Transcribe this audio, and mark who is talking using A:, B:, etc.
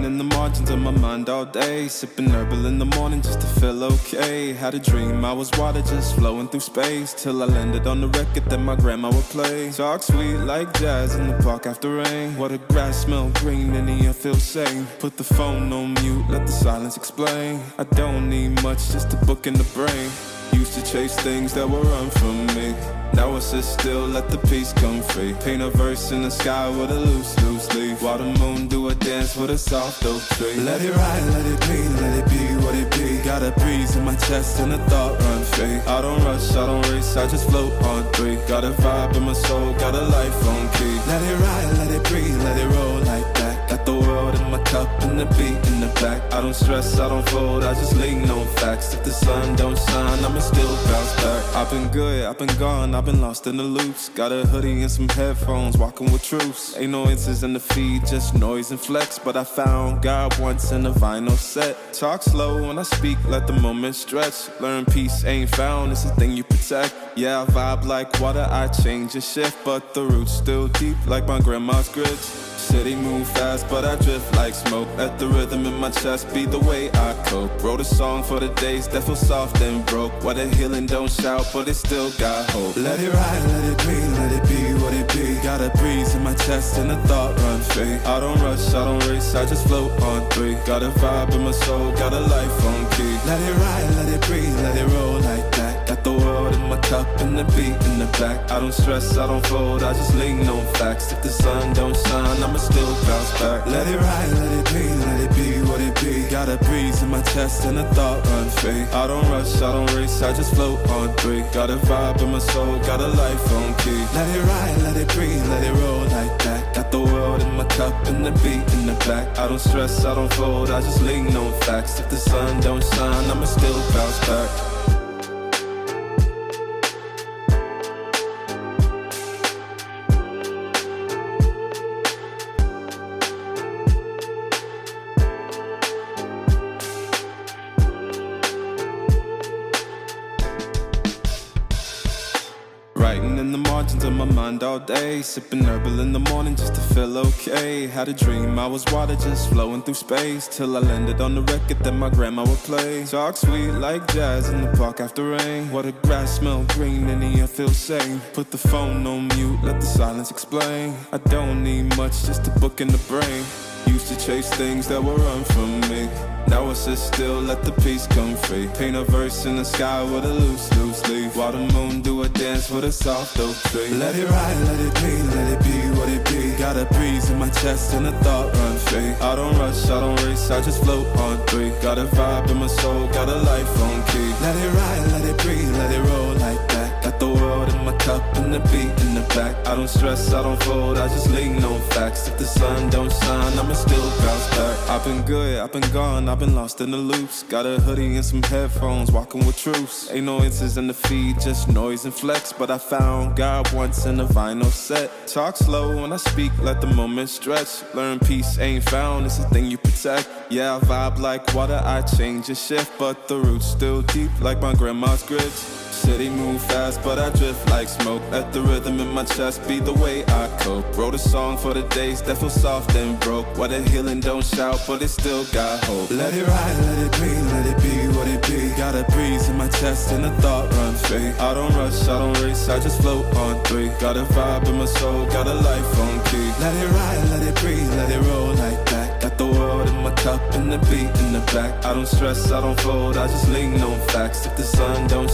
A: in the margins of my mind all day, sipping herbal in the morning just to feel okay. Had a dream I was water just flowing through space, till I landed on the record that my grandma would play. Talk sweet like jazz in the park after rain. What the grass smell green and the air feels sane. Put the phone on mute, let the silence explain. I don't need much, just a book in the brain. Used to chase things that would run from me. Now I sit still, let the peace come free. Paint a verse in the sky with a loose leaf. While the moon do a dance with a soft oak tree. Let it ride, let it be, let it be what it be. Got a breeze in my chest and a thought run free. I don't rush, I don't race, I just float on three. Got a vibe in my soul, got a life on key. Let it ride, let it breathe, let it roll like that. Got the world in my cup and the beat in the back. I don't stress, I don't fold, I just lean on facts. If the sun don't shine, I'ma still bounce back. I've been good, I've been gone, I've been lost in the loops. Got a hoodie and some headphones, walking with truths. Ain't no inches in the feed, just noise and flex. But I found God once in a vinyl set. Talk slow when I speak, let the moment stretch. Learn peace ain't found, it's a thing you protect. Yeah, I vibe like water, I change and shift. But the roots still deep like my grandma's grits. City move fast, but I drift like smoke. Let the rhythm in my chest be the way I cope. Wrote a song for the days that feel soft and broke. Why the healing don't shout, but it still got hope. Let it ride, let it be, let it be what it be. Got a breeze in my chest and a thought run free. I don't rush, I don't race, I just float on three. Got a vibe in my soul, got a life on key. Let it ride, let it breathe, let it roll like that. Got the world in my cup and the beat in the back. I don't stress, I don't fold, I just lean on facts. If the sun don't shine, I'ma still bounce back. Let it ride, let it be, let it be what it be. Got a breeze in my chest and a thought run free. I don't rush, I don't race, I just float on three. Got a vibe in my soul, got a life on key. Let it ride, let it breathe, let it roll like that. Got the world in my cup and the beat in the back. I don't stress, I don't fold, I just lean on facts. If the sun don't shine, I'ma still bounce back. Writing in the margins of my mind all day, sipping herbal in the morning just to feel okay. Had a dream I was water just flowing through space, till I landed on the record that my grandma would play. Talk sweet like jazz in the park after rain. What the grass smell green and the air feels sane. Put the phone on mute, let the silence explain. I don't need much, just a book in the brain. Used to chase things that would run from me. Now I sit still, let the peace come free. Paint a verse in the sky with a loose leaf. While the moon do a dance with a soft oak tree. Let it ride, let it be, let it be what it be. Got a breeze in my chest and a thought run free. I don't rush, I don't race, I just float on three. Got a vibe in my soul, got a life on key. Let it ride, let it breathe, let it roll like that. Got the world in my cup and the beat in the back. I don't stress, I don't fold, I just lean on facts. If the sun don't shine, I'ma still bounce back. I've been good, I've been gone, I've been lost in the loops. Got a hoodie and some headphones, walking with truths. Ain't no inches in the feed, just noise and flex. But I found God once in a vinyl set. Talk slow when I speak, let the moment stretch. Learn peace ain't found, it's a thing you protect. Yeah, I vibe like water, I change and shift. But the roots still deep like my grandma's grits. City move fast, but I drift like smoke. Let the rhythm in my chest be the way I cope. Wrote a song for the days that feel soft and broke. Why the healing don't shout, but it still got hope. Let it ride, let it be, let it be what it be. Got a breeze in my chest and a thought run free. I don't rush, I don't race, I just float on three. Got a vibe in my soul, got a life on key. Let it ride, let it breathe, let it roll like that. Got the world in my cup and the beat in the back. I don't stress, I don't fold, I just lean on facts. If the sun don't